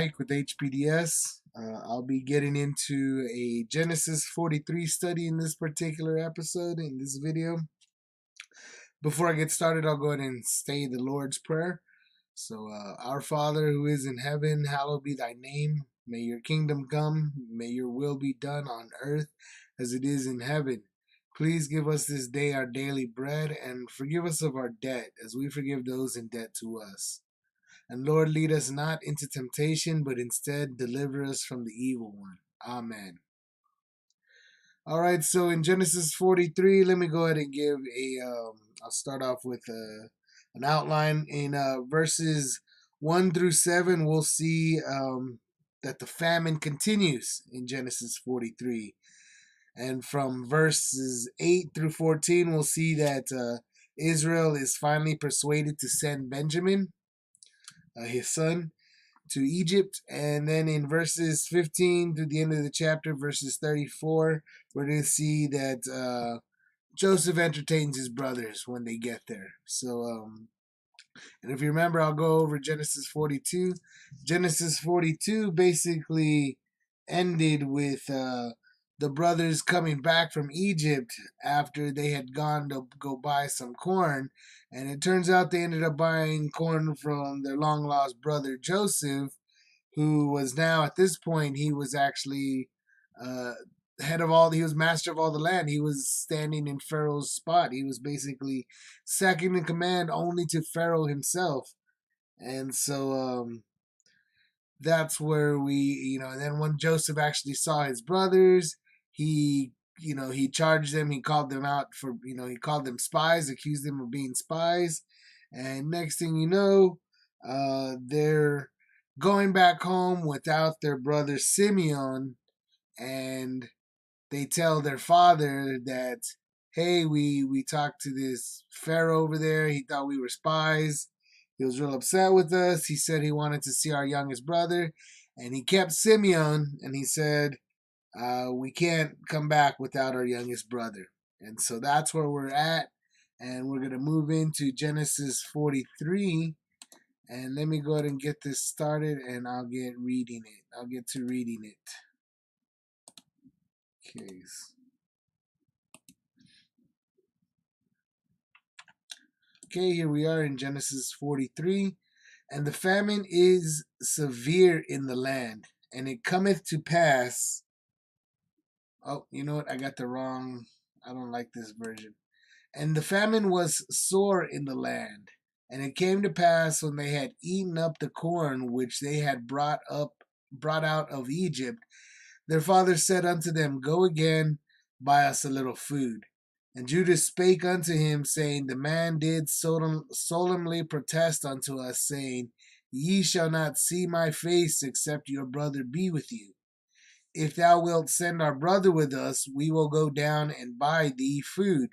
Mike with HPDS. I'll be getting into a Genesis 43 study in this particular episode, in this video. Before I get started, I'll go ahead and say the Lord's Prayer. So, our Father who is in heaven, hallowed be thy name. May your kingdom come. May your will be done on earth as it is in heaven. Please give us this day our daily bread and forgive us of our debt as we forgive those in debt to us. And Lord, lead us not into temptation, but instead deliver us from the evil one. Amen. All right, so in Genesis 43, let me go ahead and give I'll start off with an outline. In verses 1 through 7, we'll see that the famine continues in Genesis 43. And from verses 8 through 14, we'll see that Israel is finally persuaded to send Benjamin, his son, to Egypt. And then in verses 15 to the end of the chapter, verses 34, we're going to see that Joseph entertains his brothers when they get there. So, and if you remember, I'll go over Genesis 42. Genesis 42 basically ended with the brothers coming back from Egypt after they had gone to go buy some corn. And it turns out they ended up buying corn from their long lost brother Joseph, who was now at this point, he was actually he was master of all the land. He was standing in Pharaoh's spot. He was basically second in command only to Pharaoh himself. And so that's where and then when Joseph actually saw his brothers, he charged them, he called them out for, he called them spies, accused them of being spies. And next thing you know, they're going back home without their brother Simeon, and they tell their father that, hey, we talked to this Pharaoh over there. He thought we were spies. He was real upset with us. He said he wanted to see our youngest brother, and he kept Simeon, and he said, we can't come back without our youngest brother. And so that's where we're at, and we're going to move into Genesis 43. And let me go ahead and get this started, and I'll get to reading it. Okay. Okay, here we are in Genesis 43. And the famine is severe in the land, and it cometh to pass. Oh, you know what? I don't like this version. And the famine was sore in the land, and it came to pass when they had eaten up the corn which they had brought out of Egypt, their father said unto them, Go again, buy us a little food. And Judah spake unto him, saying, The man did solemnly protest unto us, saying, Ye shall not see my face, except your brother be with you. If thou wilt send our brother with us, we will go down and buy thee food.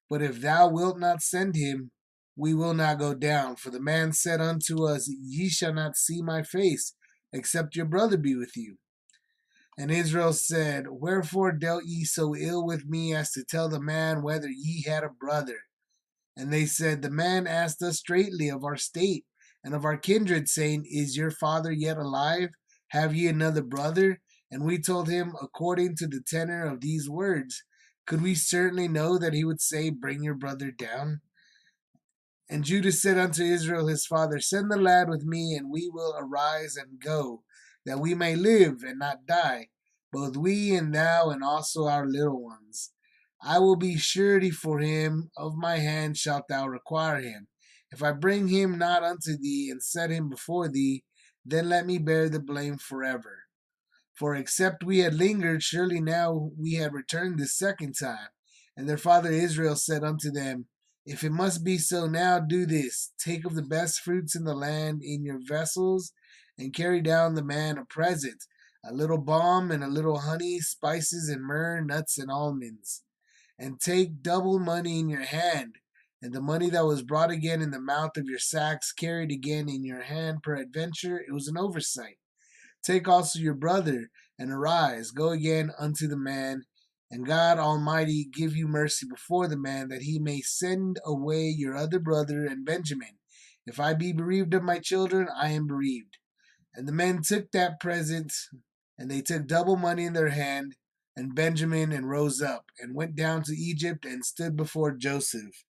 But if thou wilt not send him, we will not go down. For the man said unto us, Ye shall not see my face, except your brother be with you. And Israel said, Wherefore dealt ye so ill with me as to tell the man whether ye had a brother? And they said, The man asked us straightly of our state and of our kindred, saying, Is your father yet alive? Have ye another brother? And we told him according to the tenor of these words. Could we certainly know that he would say, Bring your brother down? And Judah said unto Israel his father, Send the lad with me, and we will arise and go, that we may live and not die, both we and thou, and also our little ones. I will be surety for him, of my hand shalt thou require him. If I bring him not unto thee, and set him before thee, then let me bear the blame forever. For except we had lingered, surely now we had returned the second time. And their father Israel said unto them, If it must be so now, do this. Take of the best fruits in the land in your vessels, and carry down the man a present, a little balm and a little honey, spices and myrrh, nuts and almonds. And take double money in your hand, and the money that was brought again in the mouth of your sacks carried again in your hand, peradventure it was an oversight. Take also your brother, and arise, go again unto the man, and God Almighty give you mercy before the man, that he may send away your other brother and Benjamin. If I be bereaved of my children, I am bereaved. And the men took that present, and they took double money in their hand, and Benjamin, and rose up, and went down to Egypt, and stood before Joseph.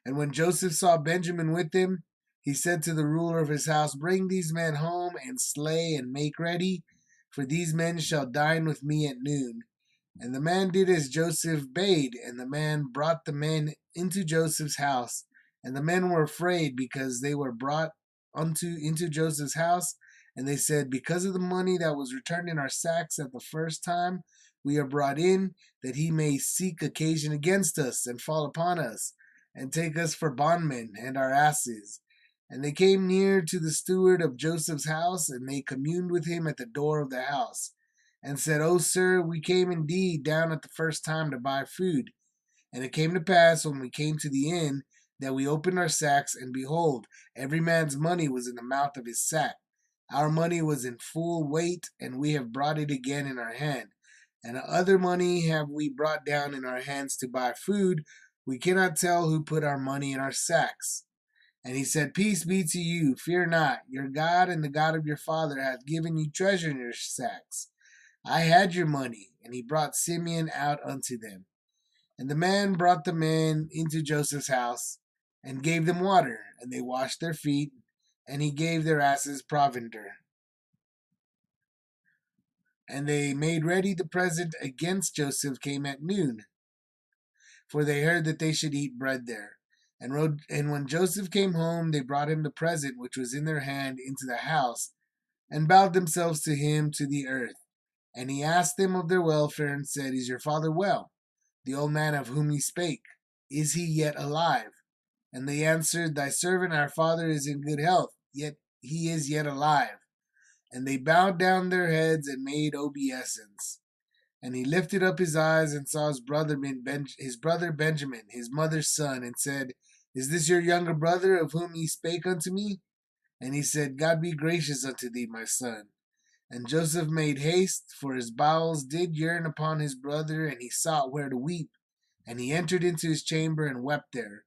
And when Joseph saw Benjamin with him, he said to the ruler of his house, Bring these men home, and slay, and make ready, for these men shall dine with me at noon. And the man did as Joseph bade, and the man brought the men into Joseph's house. And the men were afraid, because they were brought into Joseph's house. And they said, Because of the money that was returned in our sacks at the first time we are brought in, that he may seek occasion against us, and fall upon us, and take us for bondmen, and our asses. And they came near to the steward of Joseph's house, and they communed with him at the door of the house, and said, O sir, we came indeed down at the first time to buy food. And it came to pass, when we came to the inn, that we opened our sacks, and behold, every man's money was in the mouth of his sack. Our money was in full weight, and we have brought it again in our hand. And other money have we brought down in our hands to buy food. We cannot tell who put our money in our sacks. And he said, Peace be to you, fear not. Your God and the God of your father hath given you treasure in your sacks. I had your money. And he brought Simeon out unto them. And the man brought the men into Joseph's house, and gave them water, and they washed their feet, and he gave their asses provender. And they made ready the present against Joseph came at noon, for they heard that they should eat bread there. And when Joseph came home, they brought him the present which was in their hand into the house, and bowed themselves to him to the earth. And he asked them of their welfare, and said, Is your father well? The old man of whom he spake, is he yet alive? And they answered, Thy servant our father is in good health, yet he is yet alive. And they bowed down their heads and made obeisance. And he lifted up his eyes and saw his brother Benjamin, his mother's son, and said, Is this your younger brother of whom ye spake unto me? And he said, God be gracious unto thee, my son. And Joseph made haste, for his bowels did yearn upon his brother, and he sought where to weep. And he entered into his chamber and wept there.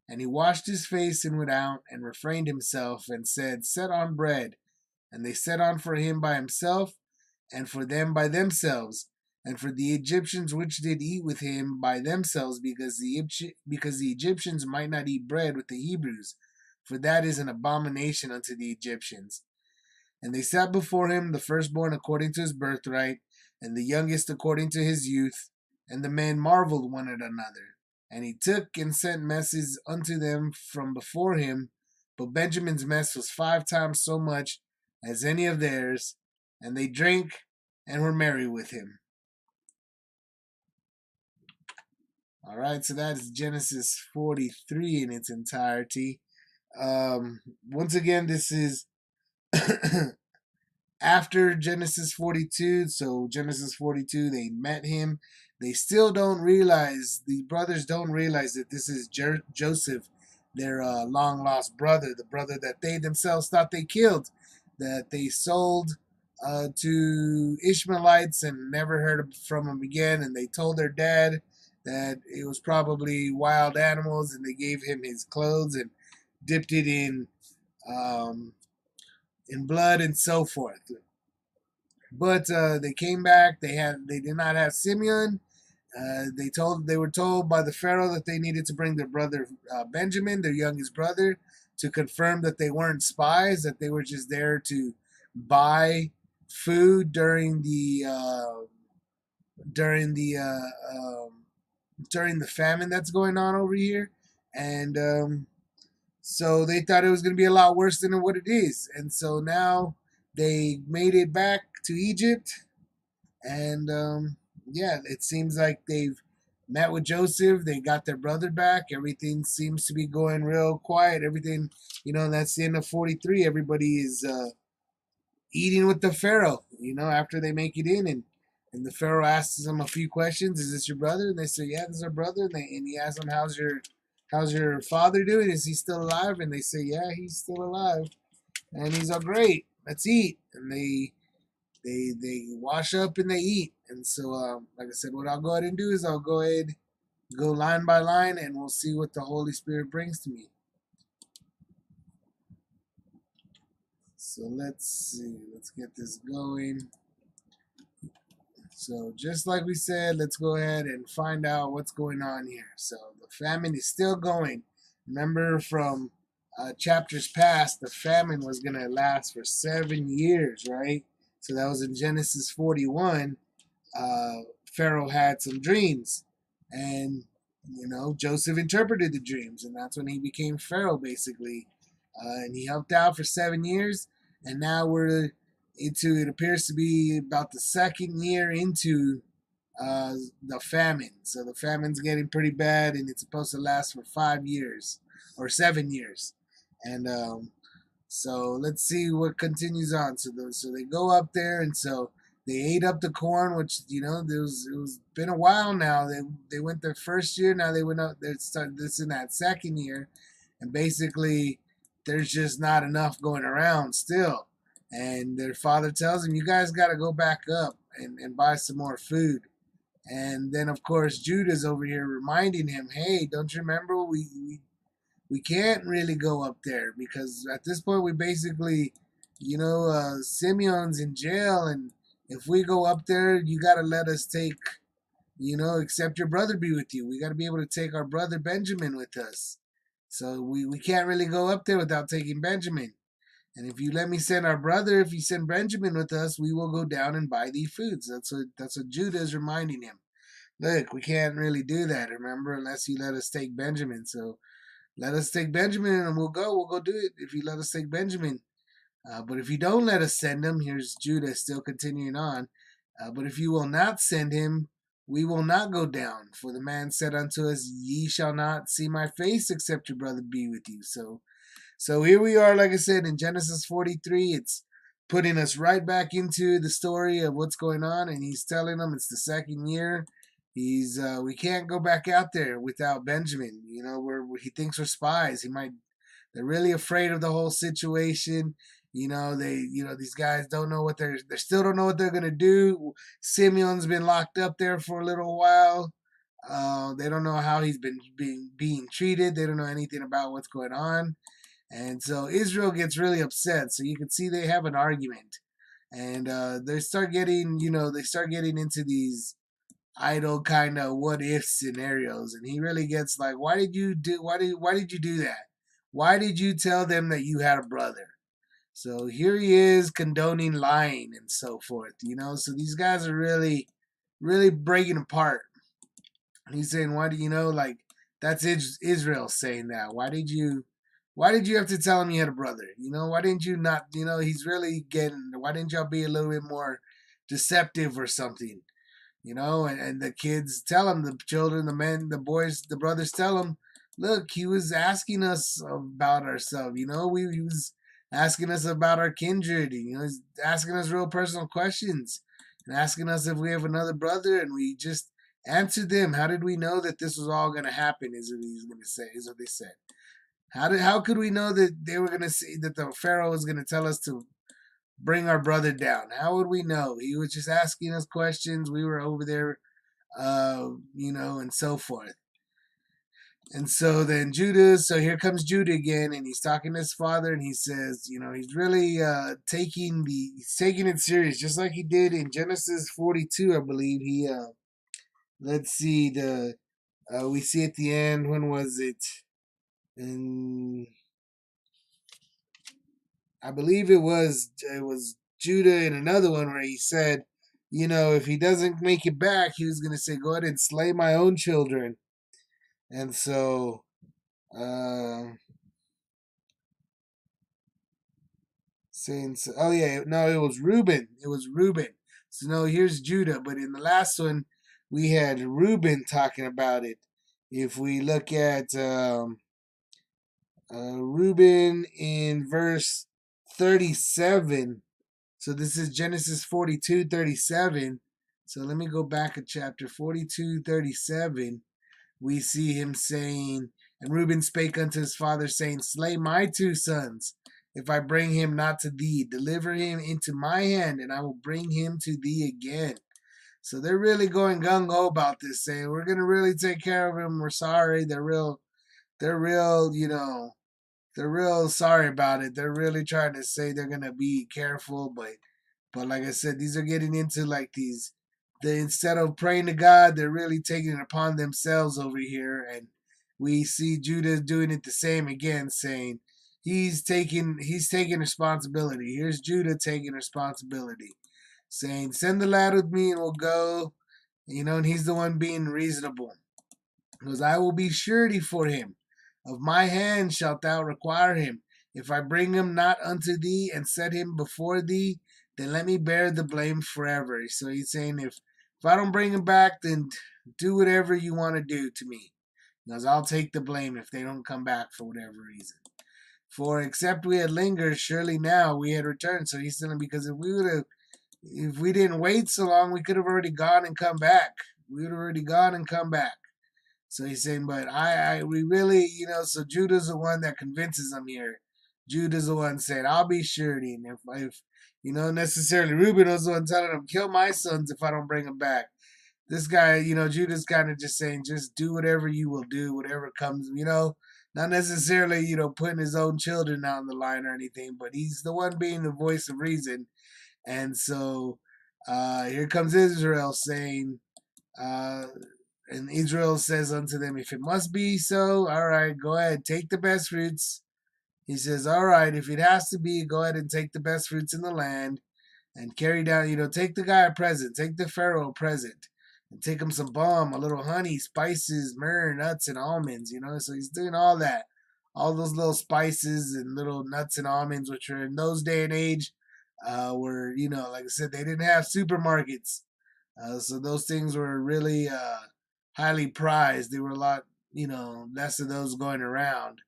And he washed his face and went out, and refrained himself, and said, Set on bread. And they set on for him by himself, and for them by themselves, and for the Egyptians which did eat with him by themselves, because the Egyptians might not eat bread with the Hebrews, for that is an abomination unto the Egyptians. And they sat before him, the firstborn according to his birthright, and the youngest according to his youth. And the men marveled one at another. And he took and sent messes unto them from before him. But Benjamin's mess was 5 times so much as any of theirs. And they drank and were merry with him. All right, so that is Genesis 43 in its entirety. Once again, this is after Genesis 42. So Genesis 42, they met him. They still don't realize, the brothers don't realize that this is Joseph, their long lost brother, the brother that they themselves thought they killed, that they sold to Ishmaelites and never heard from him again. And they told their dad that it was probably wild animals, and they gave him his clothes and dipped it in blood and so forth. But they came back. They did not have Simeon. They were told by the Pharaoh that they needed to bring their brother Benjamin, their youngest brother, to confirm that they weren't spies, that they were just there to buy food during the famine that's going on over here. And so they thought it was going to be a lot worse than what it is. And so now they made it back to Egypt. And yeah, it seems like they've met with Joseph. They got their brother back. Everything seems to be going real quiet. Everything, that's the end of 43. Everybody is eating with the Pharaoh, after they make it in. And the Pharaoh asks them a few questions. Is this your brother? And they say, yeah, this is our brother. And he asks them, how's your father doing? Is he still alive? And they say, yeah, he's still alive. And he's all great. Let's eat. And they wash up and they eat. And so, like I said, what I'll go ahead and do is I'll go ahead, go line by line, and we'll see what the Holy Spirit brings to me. So let's see. Let's get this going. So just like we said, let's go ahead and find out what's going on here. So the famine is still going. Remember from chapters past, the famine was going to last for 7 years, right? So that was in Genesis 41. Pharaoh had some dreams, and Joseph interpreted the dreams, and that's when he became Pharaoh, basically. And he helped out for 7 years, and now we're into, it appears to be about the second year into the famine. So the famine's getting pretty bad, and it's supposed to last for 5 years or 7 years. And so let's see what continues on. So they go up there, and so they ate up the corn, which it was been a while now. They went their first year, now they went up. They started this in that second year, and basically there's just not enough going around still. And their father tells them, "You guys got to go back up and buy some more food." And then of course Judah's over here reminding him, "Hey, don't you remember we can't really go up there because at this point we basically, Simeon's in jail, and if we go up there, you got to let us take, except your brother be with you. We got to be able to take our brother Benjamin with us. So we can't really go up there without taking Benjamin. And if you let me send our brother, if you send Benjamin with us, we will go down and buy thee foods." That's what Judah is reminding him. Look, we can't really do that, remember, unless you let us take Benjamin. So let us take Benjamin and we'll go. We'll go do it if you let us take Benjamin. But if you don't let us send him, here's Judah still continuing on. But if you will not send him, we will not go down. For the man said unto us, "Ye shall not see my face except your brother be with you." So here we are, like I said, in Genesis 43. It's putting us right back into the story of what's going on, and he's telling them it's the second year. We can't go back out there without Benjamin. He thinks we're spies. They're really afraid of the whole situation. These guys don't know what they still don't know what they're gonna do. Simeon's been locked up there for a little while. They don't know how he's been being treated. They don't know anything about what's going on. And so Israel gets really upset. So you can see they have an argument, and they start getting into these idle kind of what if scenarios. And he really gets like, why did you do that? Why did you tell them that you had a brother? So here he is condoning lying and so forth. So these guys are really, really breaking apart. He's saying, why do like that's Israel saying that? Why did you have to tell him you had a brother? Why didn't you not? He's really getting. Why didn't y'all be a little bit more deceptive or something? And the kids tell him, the children, the men, the boys, the brothers tell him, look, he was asking us about ourselves. He was asking us about our kindred. He's asking us real personal questions and asking us if we have another brother, and we just answered them. How did we know that this was all going to happen? Is what he's going to say. Is what they said. How could we know that they were going to see that the Pharaoh was going to tell us to bring our brother down? How would we know? He was just asking us questions. We were over there, and so forth. And so then so here comes Judah again, and he's talking to his father, and he says, he's really taking it serious, just like he did in Genesis 42, I believe. Let's see, we see at the end, when was it? And I believe it was Judah in another one where he said, if he doesn't make it back, he was going to say, go ahead and slay my own children. And so, oh yeah, no, it was Reuben. It was Reuben. So no, here's Judah. But in the last one, we had Reuben talking about it. If we look at Reuben in verse 37, so this is Genesis 42:37. So let me go back a chapter, 42:37. We see him saying, and Reuben spake unto his father, saying, slay my two sons, if I bring him not to thee. Deliver him into my hand, and I will bring him to thee again. So they're really going gung-ho about this, saying, we're going to really take care of him. We're sorry. They're real, they're real sorry about it. They're really trying to say they're gonna be careful, but like I said, these are getting into like these. They, instead of praying to God, they're really taking it upon themselves over here, and we see Judah doing it the same again, saying he's taking responsibility. Here's Judah taking responsibility, saying, "Send the lad with me, and we'll go." And he's the one being reasonable. Because I will be surety for him. Of my hand shalt thou require him. If I bring him not unto thee and set him before thee, then let me bear the blame forever. So he's saying, if I don't bring him back, then do whatever you want to do to me. Because I'll take the blame if they don't come back for whatever reason. For except we had lingered, surely now we had returned. So he's saying, because if we didn't wait so long, we could have already gone and come back. We would have already gone and come back. So he's saying, but we really, so Judah's the one that convinces him here. Judah's the one saying, I'll be surety. And if necessarily Reuben was the one telling him, kill my sons if I don't bring them back. This guy, Judah's kind of just saying, just do whatever you will do, whatever comes, not necessarily, putting his own children out on the line or anything, but he's the one being the voice of reason. And so here comes Israel saying, and Israel says unto them, if it must be so, all right, go ahead, take the best fruits. He says, all right, if it has to be, go ahead and take the best fruits in the land and carry down, take the guy a present, take the Pharaoh a present, and take him some balm, a little honey, spices, myrrh, nuts, and almonds, So he's doing all that. All those little spices and little nuts and almonds, which are in those day and age, were, like I said, they didn't have supermarkets. So those things were really highly prized. There were a lot, less of those going around.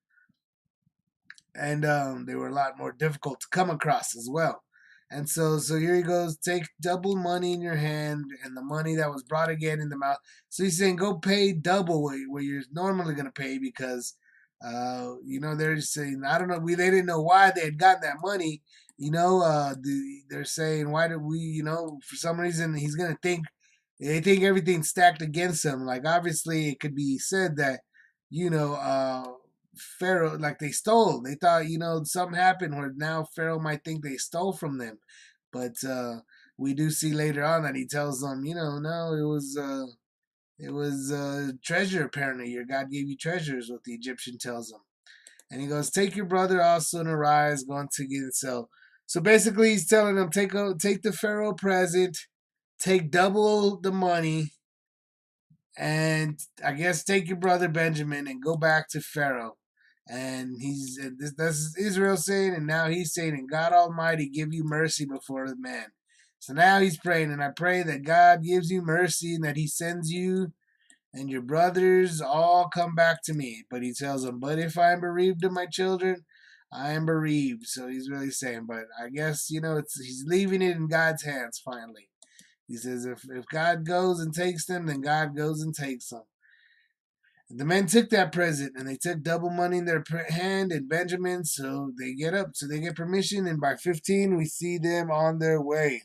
And they were a lot more difficult to come across as well. And so here he goes, take double money in your hand and the money that was brought again in the mouth. So he's saying, go pay double what you're normally going to pay because, they're saying, I don't know, they didn't know why they had gotten that money. They're saying, why did we, for some reason he's going to think, they think everything's stacked against him. Like, obviously, it could be said that, Pharaoh, like they stole. They thought, something happened where now Pharaoh might think they stole from them. But we do see later on that he tells them, no, it was treasure, apparently. Your God gave you treasures, what the Egyptian tells him. And he goes, take your brother also and arise, go on to get it. So basically, he's telling them, take the Pharaoh present, take double the money, and I guess take your brother Benjamin and go back to Pharaoh. And that's Israel saying, and now he's saying, and God Almighty give you mercy before the man. So now he's praying, and I pray that God gives you mercy and that he sends you and your brothers all come back to me. But he tells them, but if I am bereaved of my children, I am bereaved. So he's really saying, but I guess, he's leaving it in God's hands finally. He says, if God goes and takes them, then God goes and takes them. And the men took that present, and they took double money in their hand and Benjamin, so they get up, so they get permission, and by 15, we see them on their way.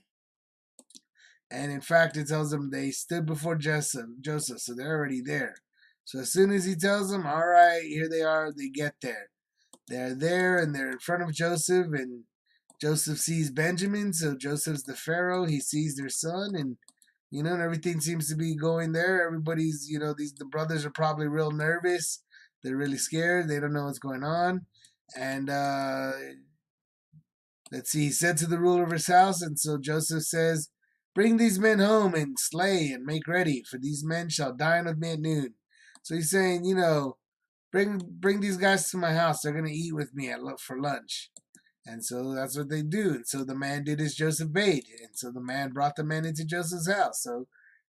And in fact, it tells them they stood before Joseph, so they're already there. So as soon as he tells them, all right, here they are, they get there. They're there, and they're in front of Joseph, and Joseph sees Benjamin, so Joseph's the Pharaoh. He sees their son, and and everything seems to be going there. Everybody's, the brothers are probably real nervous. They're really scared. They don't know what's going on. And let's see, he said to the ruler of his house, and so Joseph says, bring these men home and slay and make ready, for these men shall dine with me at noon. So he's saying, bring these guys to my house. They're going to eat with me for lunch. And so that's what they do. And so the man did as Joseph bade. And so the man brought the men into Joseph's house. So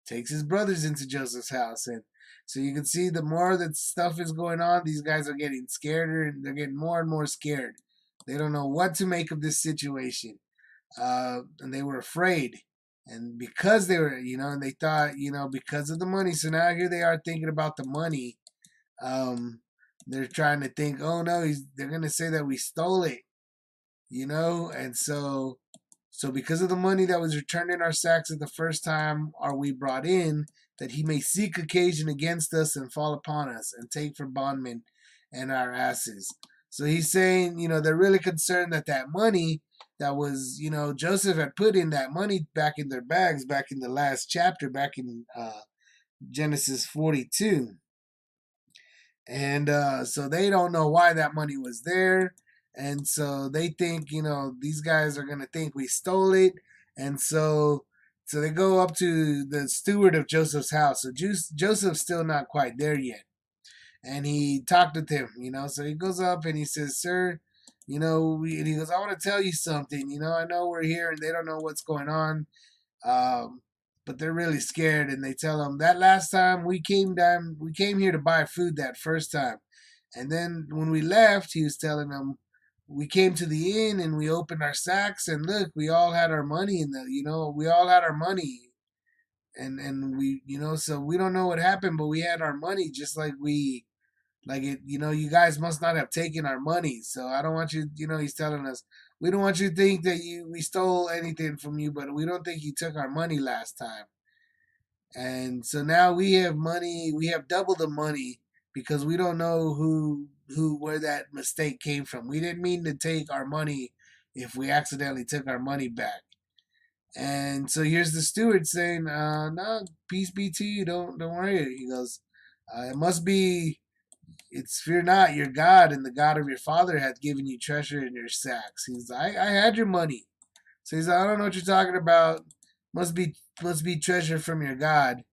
takes his brothers into Joseph's house. And so you can see the more that stuff is going on, these guys are getting scared and they're getting more and more scared. They don't know what to make of this situation. And they were afraid. And because they were, and they thought, because of the money. So now here they are thinking about the money. They're trying to think, oh no, they're going to say that we stole it. And so because of the money that was returned in our sacks at the first time are we brought in, that he may seek occasion against us and fall upon us and take for bondmen and our asses. So he's saying, they're really concerned that that money that was, Joseph had put in that money back in their bags back in the last chapter, back in Genesis 42. And so they don't know why that money was there. And so they think, these guys are going to think we stole it. And so they go up to the steward of Joseph's house. So Joseph's still not quite there yet. And he talked with him, So he goes up and he says, "Sir, and he goes, I want to tell you something. I know we're here and they don't know what's going on. Um, but they're really scared, and they tell him that last time we came here to buy food that first time, and then when we left, he was telling them we came to the inn and we opened our sacks, and look, we all had our money in the, we all had our money, and we, so we don't know what happened, but we had our money just like we." Like it, you guys must not have taken our money. So I don't want you, he's telling us, we don't want you to think that we stole anything from you, but we don't think you took our money last time. And so now we have money, we have double the money because we don't know where that mistake came from. We didn't mean to take our money if we accidentally took our money back. And so here's the steward saying, no, peace be to you, don't worry. He goes, it must be, it's fear not, your God and the God of your father hath given you treasure in your sacks. He's like, I had your money. So he's like, I don't know what you're talking about. Must be treasure from your God,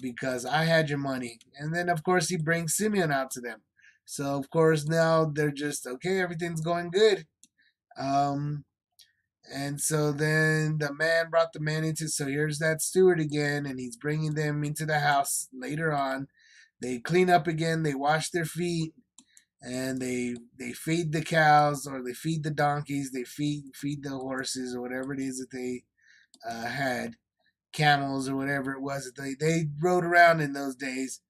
because I had your money. And then of course he brings Simeon out to them. So of course now they're just okay, everything's going good. Um, and so then the man brought the man into. So here's that steward again, and he's bringing them into the house later on. They clean up again. They wash their feet, and they feed the cows or they feed the donkeys. They feed the horses or whatever it is that they had, camels or whatever it was that they rode around in those days.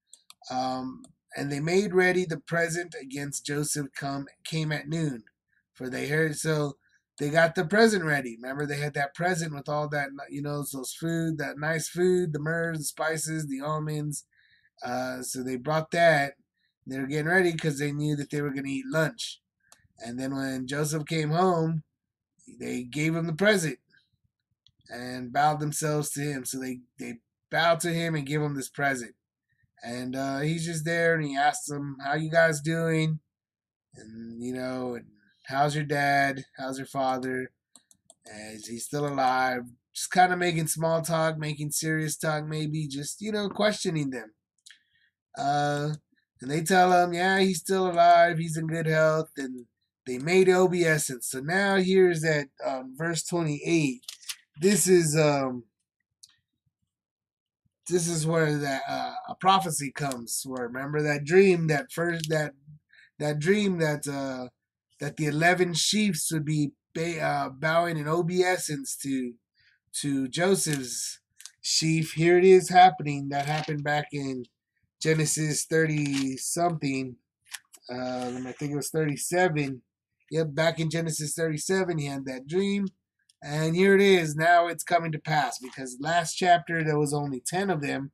And they made ready the present against Joseph came at noon, for they heard. So they got the present ready. Remember, they had that present with all that, those food, that nice food, the myrrh, the spices, the almonds. So they brought that. They were getting ready because they knew that they were going to eat lunch. And then when Joseph came home, they gave him the present and bowed themselves to him. So they bowed to him and give him this present. And he's just there, and he asks them, "How you guys doing? And and how's your dad? How's your father? Is he still alive?" Just kind of making small talk, making serious talk, maybe just questioning them. Uh, and they tell him, "Yeah, he's still alive. He's in good health." And they made obeisance. So now here's at verse 28. This is where that a prophecy comes. Where remember that dream, that dream that the 11 chiefs would be bowing in obeisance to Joseph's sheaf. Here it is happening. That happened back in Genesis 30 something. I think it was 37. Yep, back in Genesis 37, he had that dream. And here it is. Now it's coming to pass because last chapter there was only 10 of them.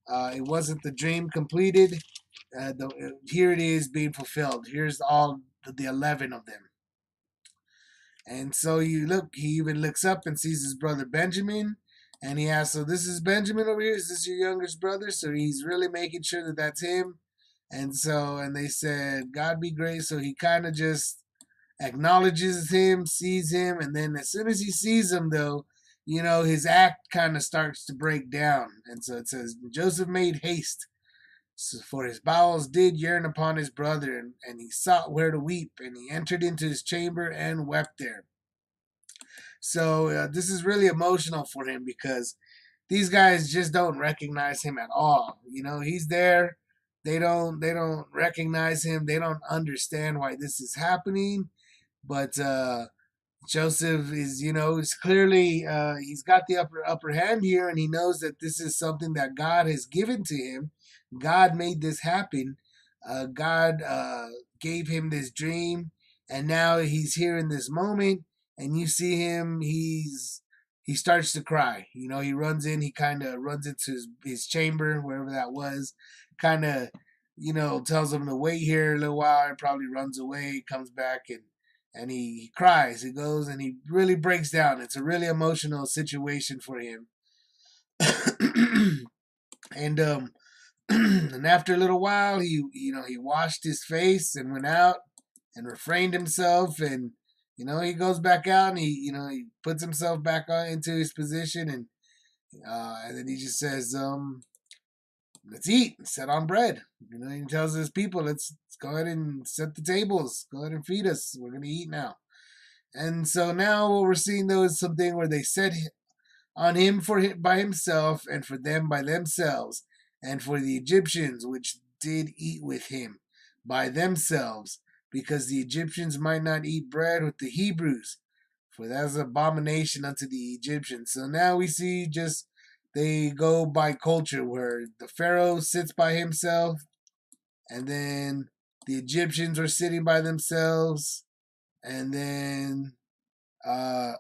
It wasn't the dream completed. Here it is being fulfilled. Here's all the 11 of them. And so you look, he even looks up and sees his brother Benjamin. And he asks, "So this is Benjamin over here? Is this your youngest brother?" So he's really making sure that that's him. And they said, "God be great." So he kind of just acknowledges him, sees him, and then as soon as he sees him, though, his act kind of starts to break down. And so it says, Joseph made haste, for his bowels did yearn upon his brother, and he sought where to weep, and he entered into his chamber and wept there. So this is really emotional for him because these guys just don't recognize him at all. He's there. They don't recognize him. They don't understand why this is happening. But Joseph is clearly he's got the upper hand here, and he knows that this is something that God has given to him. God made this happen. God gave him this dream, and now he's here in this moment. And you see him; he starts to cry. He runs in. He kind of runs into his chamber, wherever that was, kind of tells him to wait here a little while. He probably runs away, comes back, and he cries. He goes and he really breaks down. It's a really emotional situation for him. and and after a little while, he washed his face and went out and refrained himself, and he goes back out and he puts himself back on into his position, and then he just says, let's eat, set on bread. He tells his people, let's go ahead and set the tables, go ahead and feed us, we're gonna eat now. And so now what we're seeing though is something where they set on him by himself, and for them by themselves, and for the Egyptians which did eat with him by themselves, because the Egyptians might not eat bread with the Hebrews, for that is an abomination unto the Egyptians. So now we see just they go by culture, where the Pharaoh sits by himself, and then the Egyptians are sitting by themselves, and then uh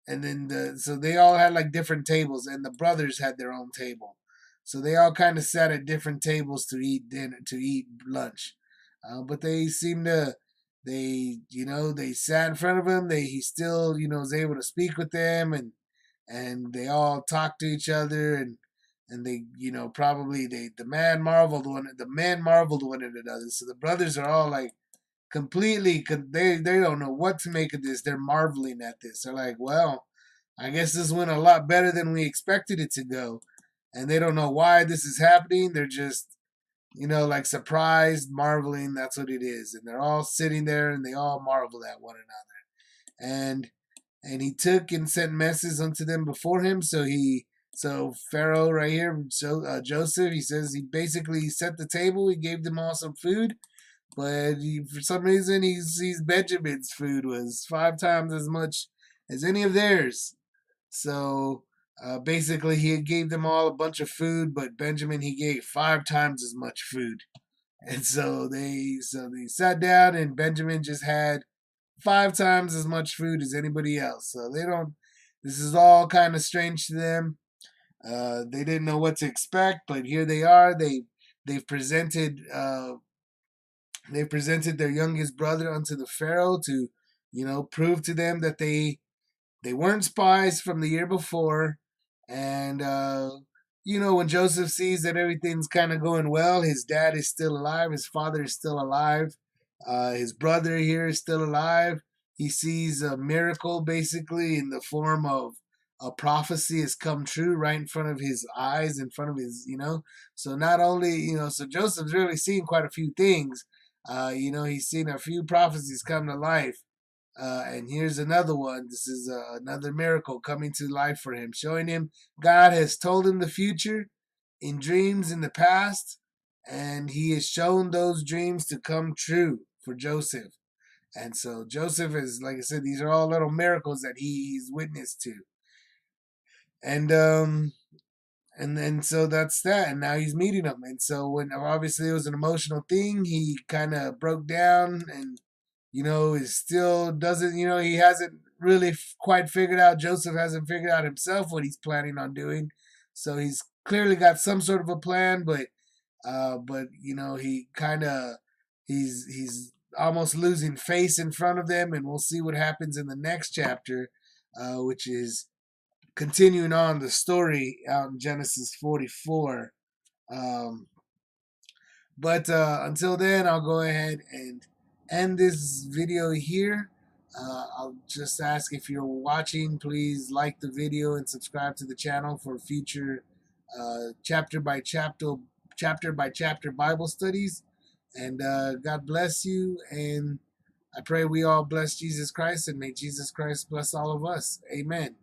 and then so they all had like different tables, and the brothers had their own table. So they all kind of sat at different tables to eat dinner, to eat lunch. But they seemed to, they sat in front of him. He still, was able to speak with them, and they all talked to each other, and they, probably the men marveled one at another. So the brothers are all like completely, they don't know what to make of this. They're marveling at this. They're like, well, I guess this went a lot better than we expected it to go, and they don't know why this is happening. They're just, like surprised, marveling. That's what it is. And they're all sitting there, and they all marvel at one another. And he took and sent messages unto them before him. So Pharaoh right here, Joseph, he says he basically set the table. He gave them all some food, but for some reason he sees Benjamin's food was 5 times as much as any of theirs. So basically he gave them all a bunch of food, but Benjamin he gave 5 times as much food. And so they sat down, and Benjamin just had 5 times as much food as anybody else. So they don't. This is all kind of strange to them. They didn't know what to expect, but here they are. They've presented their youngest brother unto the Pharaoh to, prove to them that they weren't spies from the year before. And when Joseph sees that everything's kind of going well, his dad is still alive, his father is still alive, his brother here is still alive. He sees a miracle basically in the form of a prophecy has come true right in front of his eyes, in front of his, So not only, so Joseph's really seen quite a few things. He's seen a few prophecies come to life. And here's another one. This is another miracle coming to life for him, showing him God has told him the future in dreams in the past, and he has shown those dreams to come true for Joseph. And so Joseph is, like I said, these are all little miracles that he's witnessed to. And then so that's that. And now he's meeting them. And so when obviously it was an emotional thing, he kind of broke down, and is still doesn't, he hasn't really quite figured out. Joseph hasn't figured out himself what he's planning on doing. So he's clearly got some sort of a plan, but he kind of he's almost losing face in front of them, and we'll see what happens in the next chapter, which is continuing on the story out in Genesis 44. But until then, I'll go ahead and end this video here. I'll just ask, if you're watching, please like the video and subscribe to the channel for future chapter by chapter Bible studies. And God bless you, and I pray we all bless Jesus Christ, and may Jesus Christ bless all of us. Amen.